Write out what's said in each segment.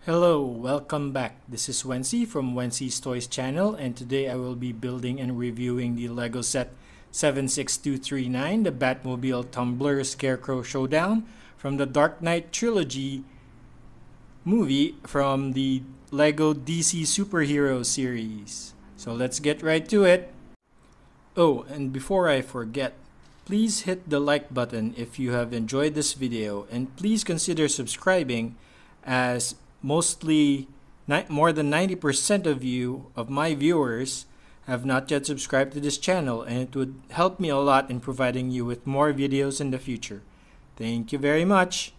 Hello, welcome back. This is Wency from Wency's Toys channel, and today I will be building and reviewing the LEGO set 76239, the Batmobile Tumbler Scarecrow Showdown from the Dark Knight Trilogy movie from the LEGO DC Superhero series. So let's get right to it. Oh, and before I forget, please hit the like button if you have enjoyed this video, and please consider subscribing, as mostly more than 90% of my viewers have not yet subscribed to this channel, and it would help me a lot in providing you with more videos in the future. Thank you very much.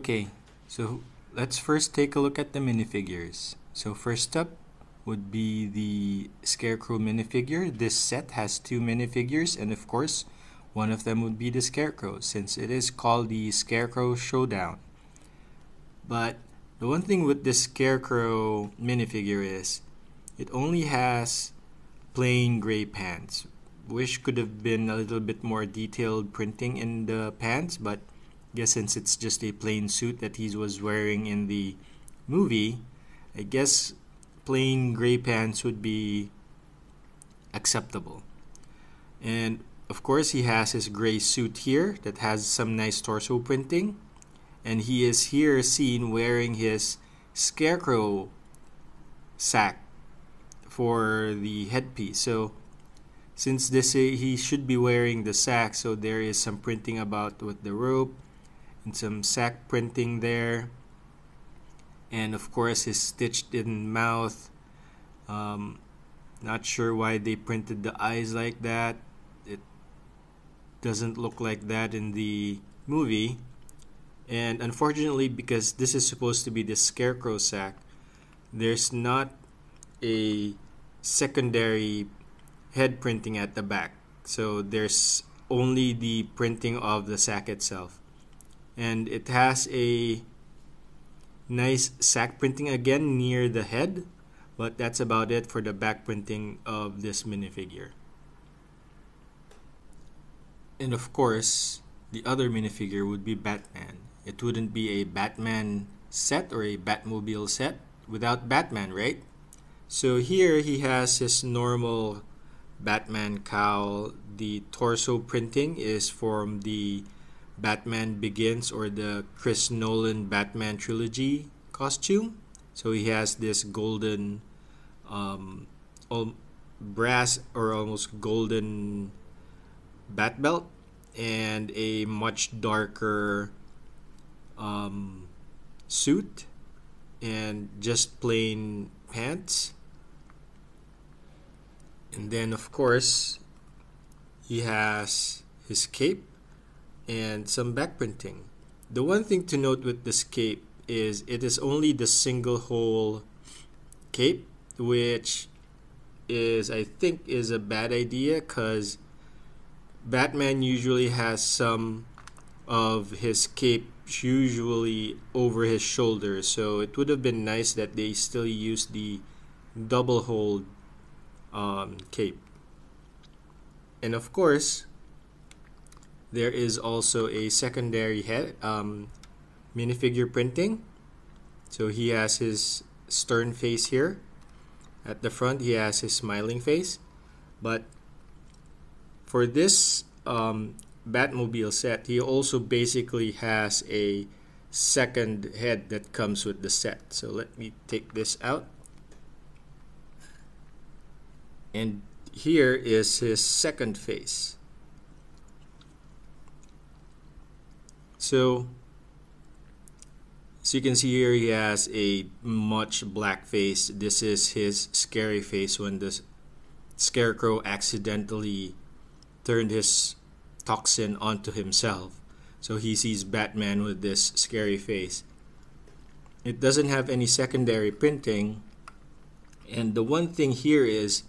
Okay, so let's first take a look at the minifigures. So first up would be the Scarecrow minifigure. This set has two minifigures, and of course one of them would be the Scarecrow, since it is called the Scarecrow Showdown. But the one thing with this Scarecrow minifigure is it only has plain gray pants. Wish could have been a little bit more detailed printing in the pants, but I guess since it's just a plain suit that he was wearing in the movie, I guess plain gray pants would be acceptable. And of course he has his gray suit here that has some nice torso printing, and he is here seen wearing his Scarecrow sack for the headpiece. So since he should be wearing the sack, so there is some printing about with the rope and some sack printing there, and of course his stitched in mouth. Not sure why they printed the eyes like that. It doesn't look like that in the movie, and unfortunately, because this is supposed to be the Scarecrow sack, there's not a secondary head printing at the back, so there's only the printing of the sack itself, and it has a nice sack printing again near the head, but that's about it for the back printing of this minifigure. And of course the other minifigure would be Batman. It wouldn't be a Batman set or a Batmobile set without Batman, right? So here he has his normal Batman cowl. The torso printing is from the Batman Begins or the Chris Nolan Batman trilogy costume. So he has this golden brass or almost golden bat belt and a much darker suit and just plain pants. And then of course he has his cape and some back printing. The one thing to note with this cape is it is only the single hole cape, which is, I think, is a bad idea, because Batman usually has some of his cape usually over his shoulders, so it would have been nice that they still use the double hole cape. And of course there is also a secondary head minifigure printing. So he has his stern face here. At the front he has his smiling face. But for this Batmobile set, he also basically has a second head that comes with the set. So let me take this out. And here is his second face. So as you can see here, he has a much black face. This is his scary face when the Scarecrow accidentally turned his toxin onto himself. So he sees Batman with this scary face. It doesn't have any secondary printing. And the one thing here is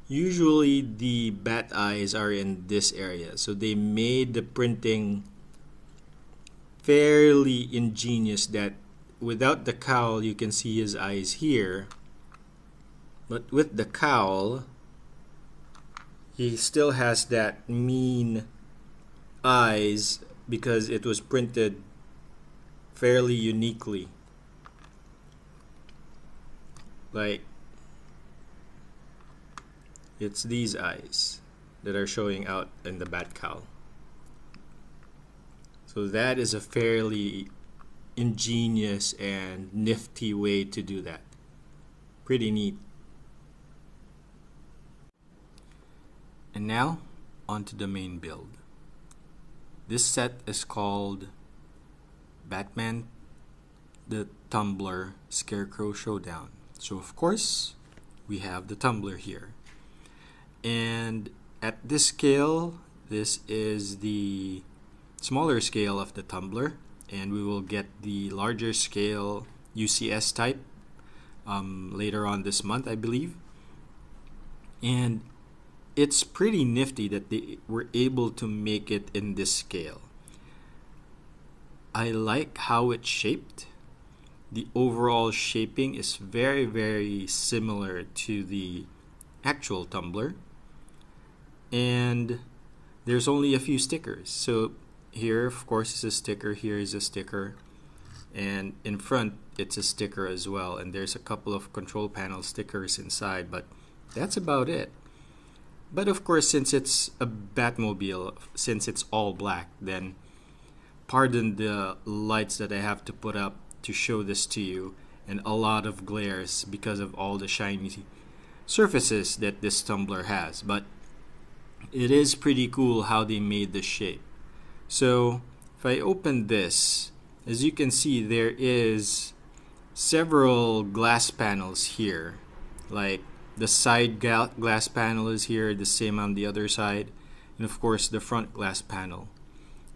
usually the bat eyes are in this area. So they made the printing fairly ingenious that without the cowl you can see his eyes here, but with the cowl he still has that mean eyes because it was printed fairly uniquely. Like, it's these eyes that are showing out in the bat cowl. So that is a fairly ingenious and nifty way to do that. Pretty neat. And now, onto the main build. This set is called Batman the Tumbler Scarecrow Showdown. So of course, we have the Tumbler here. And at this scale, this is the smaller scale of the Tumbler. and we will get the larger scale UCS type later on this month, I believe. And it's pretty nifty that they were able to make it in this scale. I like how it's shaped. The overall shaping is very, very similar to the actual Tumbler. And there's only a few stickers. So here, of course, is a sticker. Here is a sticker. And in front, it's a sticker as well. And there's a couple of control panel stickers inside, but that's about it. But of course, since it's a Batmobile, since it's all black, then pardon the lights that I have to put up to show this to you, and a lot of glares because of all the shiny surfaces that this Tumbler has. But it is pretty cool how they made the shape. So if I open this, as you can see, there is several glass panels here. Like the side glass panel is here, the same on the other side, and of course the front glass panel.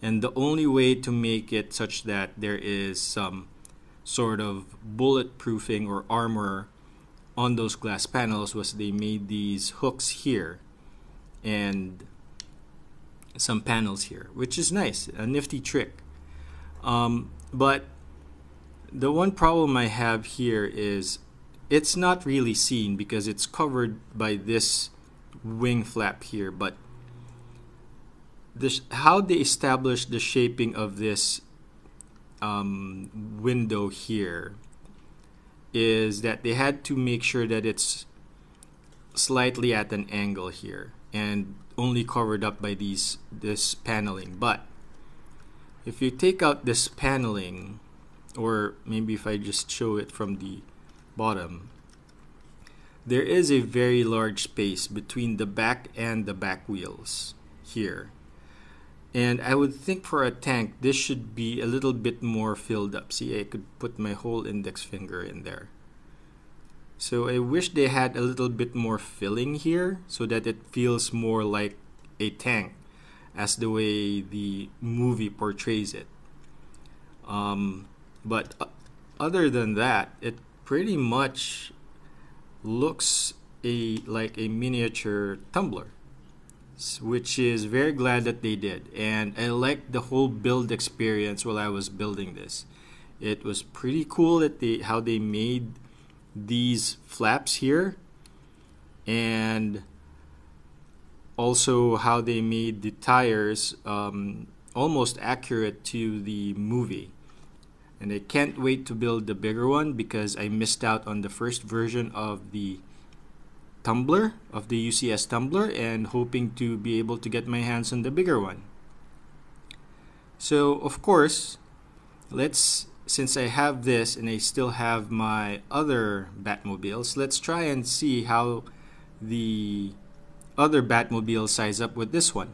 And the only way to make it such that there is some sort of bulletproofing or armor on those glass panels was they made these hooks here and some panels here, which is nice, a nifty trick. But the one problem I have here is it's not really seen because it's covered by this wing flap here, but how they established the shaping of this window here is that they had to make sure that it's slightly at an angle here and only covered up by this paneling. But if you take out this paneling, or maybe if I just show it from the bottom, there is a very large space between the back and the back wheels here. And I would think for a tank, this should be a little bit more filled up. See, I could put my whole index finger in there. So I wish they had a little bit more filling here so that it feels more like a tank as the way the movie portrays it. But other than that, it pretty much looks like a miniature Tumbler, which is very glad that they did. And I liked the whole build experience while I was building this. It was pretty cool that how they made these flaps here, and also how they made the tires almost accurate to the movie. And I can't wait to build the bigger one because I missed out on the first version of the Tumbler, of the UCS Tumbler, and hoping to be able to get my hands on the bigger one. So of course, since I have this and I still have my other Batmobiles, let's try and see how the other Batmobile size up with this one.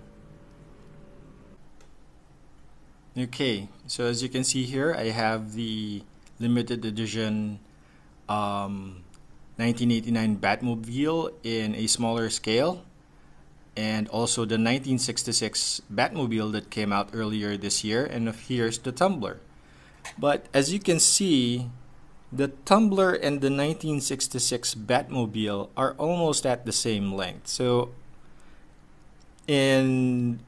Okay, so as you can see here, I have the limited edition 1989 Batmobile in a smaller scale, and also the 1966 Batmobile that came out earlier this year, and here's the Tumbler. But as you can see, the Tumbler and the 1966 Batmobile are almost at the same length. So in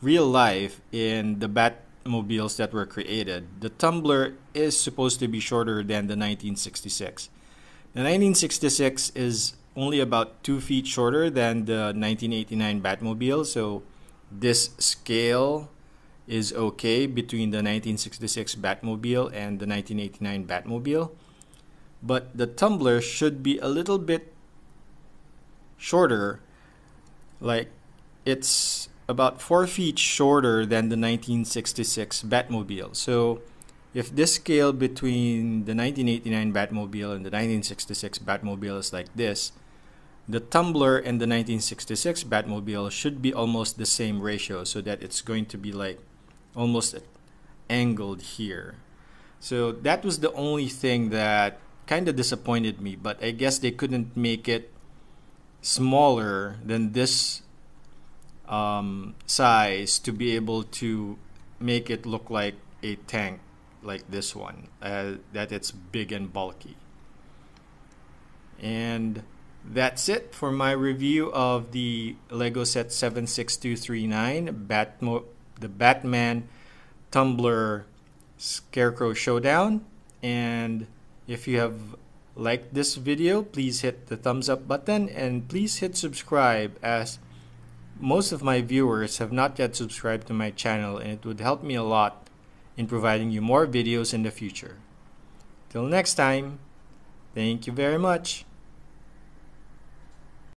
real life, in the Batmobiles that were created, the Tumbler is supposed to be shorter than the 1966. The 1966 is only about 2 feet shorter than the 1989 Batmobile, so this scale is okay between the 1966 Batmobile and the 1989 Batmobile. But the Tumbler should be a little bit shorter, like it's about 4 feet shorter than the 1966 Batmobile. So if this scale between the 1989 Batmobile and the 1966 Batmobile is like this, the Tumbler and the 1966 Batmobile should be almost the same ratio, so that it's going to be like almost angled here. So that was the only thing that kind of disappointed me, but I guess they couldn't make it smaller than this size to be able to make it look like a tank like this one, that it's big and bulky. And that's it for my review of the Lego set 76239, the Batman Tumbler Scarecrow Showdown. And if you have liked this video, please hit the thumbs up button and please hit subscribe, as most of my viewers have not yet subscribed to my channel, and it would help me a lot in providing you more videos in the future. Till next time, thank you very much.